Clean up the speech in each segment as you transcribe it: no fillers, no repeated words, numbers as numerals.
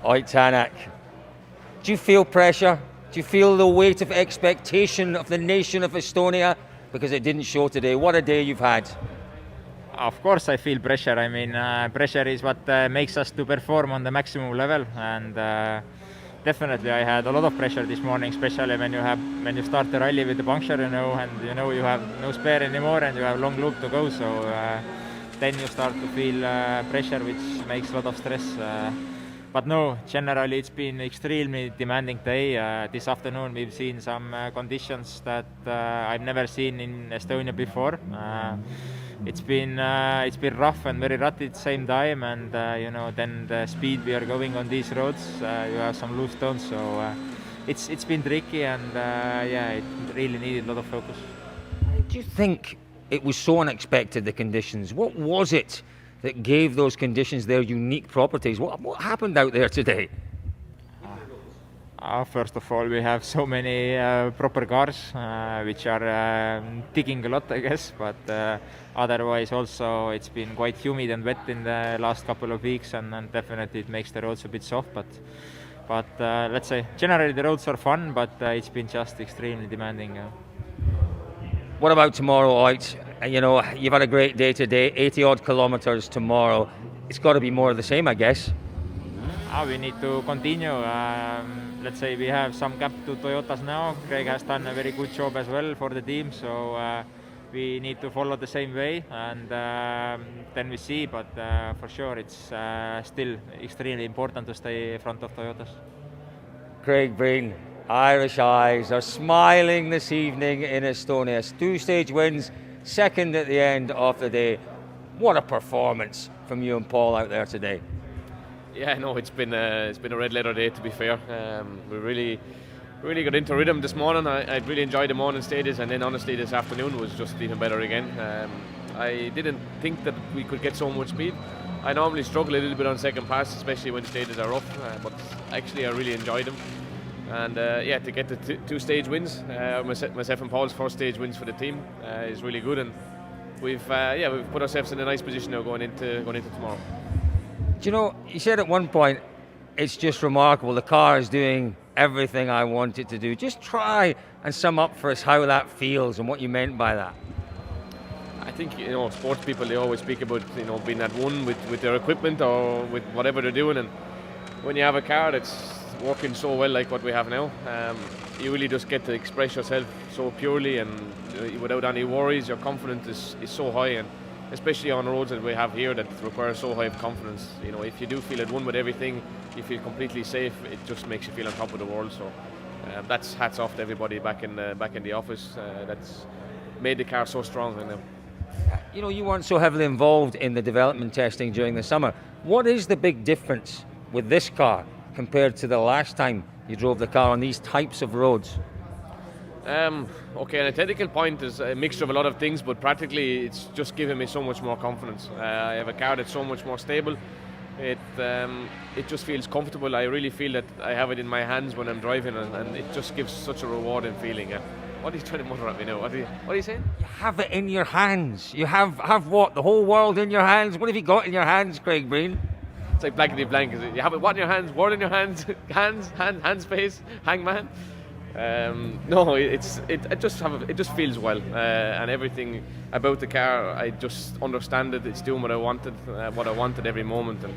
Oitanak. Do you feel pressure? Do you feel the weight of expectation of the nation of Estonia? Because it didn't show today. What a day you've had. Of course I feel pressure. I mean, pressure is what makes us to perform on the maximum level, and definitely I had a lot of pressure this morning, especially when you start the rally with the puncture, and you have no spare anymore and you have long loop to go, so then you start to feel pressure, which makes a lot of stress. But no, generally it's been extremely demanding day. This afternoon we've seen some conditions that I've never seen in Estonia before. It's been rough and very rutty at the same time, and then the speed we are going on these roads, you have some loose stones, so it's been tricky, and it really needed a lot of focus. Do you think it was so unexpected, the conditions? What was it that gave those conditions their unique properties? What happened out there today? First of all, we have so many proper cars, which are digging a lot, I guess, but otherwise also it's been quite humid and wet in the last couple of weeks, and definitely it makes the roads a bit soft, but let's say generally the roads are fun, but it's been just extremely demanding. What about tomorrow, Oit? You've had a great day today, 80 odd kilometers tomorrow. It's got to be more of the same, I guess. We need to continue. Let's say we have some gap to Toyotas now. Craig has done a very good job as well for the team, so we need to follow the same way, and then we see, but for sure it's still extremely important to stay in front of Toyotas. Craig Breen, Irish eyes are smiling this evening in Estonia. 2-stage wins, second at the end of the day. What a performance from you and Paul out there today. Yeah, no, it's been a red letter day, to be fair. We really got into rhythm this morning. I really enjoyed the morning stages, and then honestly this afternoon was just even better again. I didn't think that we could get so much speed. I normally struggle a little bit on second pass, especially when stages are rough, but actually I really enjoyed them. And to get the 2-stage wins, myself and Paul's first stage wins for the team is really good, and we've put ourselves in a nice position now going into tomorrow. Do you said at one point, it's just remarkable, the car is doing everything I want it to do. Just try and sum up for us how that feels and what you meant by that. I think, sports people, they always speak about, being at one with their equipment or with whatever they're doing, and when you have a car that's working so well like what we have now, you really just get to express yourself so purely and without any worries. Your confidence is so high, and especially on roads that we have here that require so high of confidence. If you do feel at one with everything, you feel completely safe, it just makes you feel on top of the world. So that's hats off to everybody back in the office that's made the car so strong. You weren't so heavily involved in the development testing during the summer. What is the big difference with this car compared to the last time you drove the car on these types of roads? Okay, and a technical point is a mixture of a lot of things, but practically it's just given me so much more confidence. I have a car that's so much more stable. It just feels comfortable. I really feel that I have it in my hands when I'm driving, and it just gives such a rewarding feeling. What are you trying to mutter at me now? What are you saying? You have it in your hands. You have what? The whole world in your hands? What have you got in your hands, Craig Breen? It's like blankety blank. You have it what in your hands? World in your hands? hand space? Hangman? No, it just feels well, and everything about the car, I just understand it. It's doing what I wanted every moment, and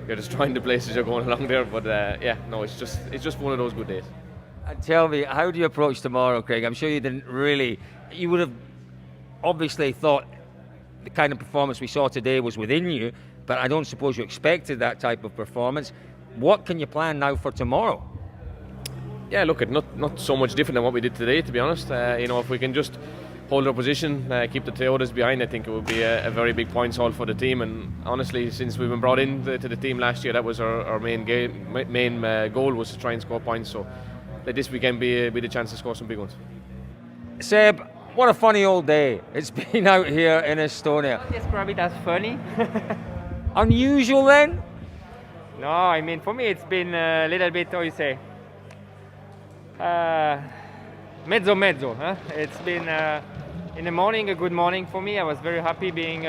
you're just trying the places you're going along there. But it's just one of those good days. And tell me, how do you approach tomorrow, Craig? I'm sure you would have obviously thought the kind of performance we saw today was within you, but I don't suppose you expected that type of performance. What can you plan now for tomorrow? Yeah, look, not so much different than what we did today, to be honest. If we can just hold our position, keep the Toyotas behind, I think it would be a very big points haul for the team. And honestly, since we've been brought into the team last year, that was our main goal was to try and score points. So let this weekend be the chance to score some big ones. Seb, what a funny old day it's been out here in Estonia. I'll describe it as funny. Unusual then? No, I mean, for me it's been a little bit, how you say, mezzo, huh? It's been in the morning a good morning for me. I was very happy being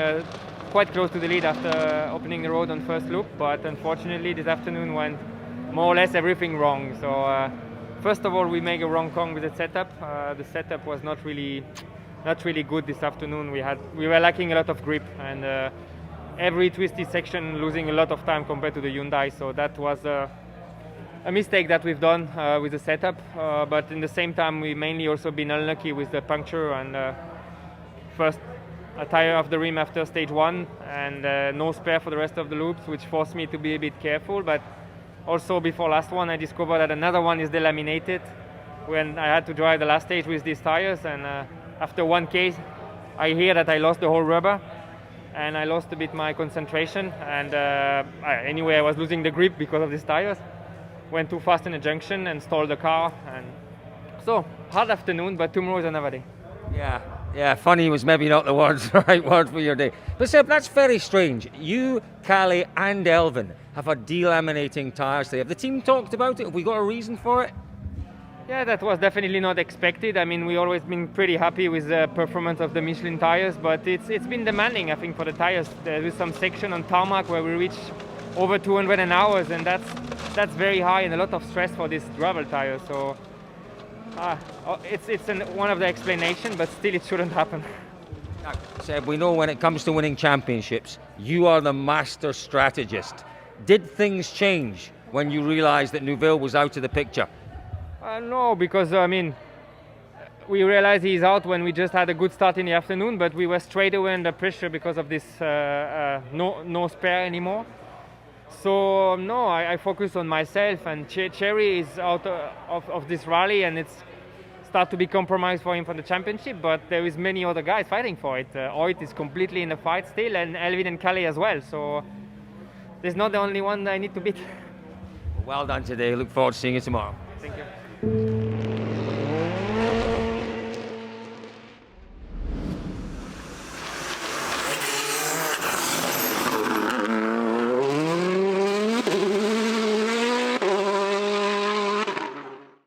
quite close to the lead after opening the road on first loop, but unfortunately this afternoon went more or less everything wrong. So first of all, we make a wrong Kong with the setup. The setup was not really good this afternoon. We were lacking a lot of grip, and every twisty section losing a lot of time compared to the Hyundai. So that was a mistake that we've done with the setup. But in the same time, we mainly also been unlucky with the puncture, and first a tire off the rim after stage 1, and no spare for the rest of the loops, which forced me to be a bit careful. But also before last one, I discovered that another one is delaminated when I had to drive the last stage with these tires, and after one case I hear that I lost the whole rubber, and I lost a bit my concentration, and anyway I was losing the grip because of these tires. Went too fast in a junction and stalled the car, and so hard afternoon, but tomorrow is another day. Yeah, funny was maybe not the right word for your day. But Seb, that's very strange. You, Callie and Elvin have had delaminating tyres today. Have the team talked about it? Have we got a reason for it? Yeah, that was definitely not expected. I mean, we always been pretty happy with the performance of the Michelin tires, but it's been demanding, I think, for the tires. There is some section on tarmac where we reach over 200 an hour, and that's very high and a lot of stress for this gravel tire. So it's one of the explanations, but still it shouldn't happen. Seb, we know when it comes to winning championships, you are the master strategist. Did things change when you realised that Neuville was out of the picture? No, because I mean, we realized he's out when we just had a good start in the afternoon, but we were straight away under pressure because of this no spare anymore. So no, I focus on myself, and Cherry is out of this rally, and it's start to be compromised for him for the championship, but there is many other guys fighting for it. Oit is completely in the fight still, and Elvin and Callie as well, so there's not the only one I need to beat. Well done today. Look forward to seeing you tomorrow. Thank you.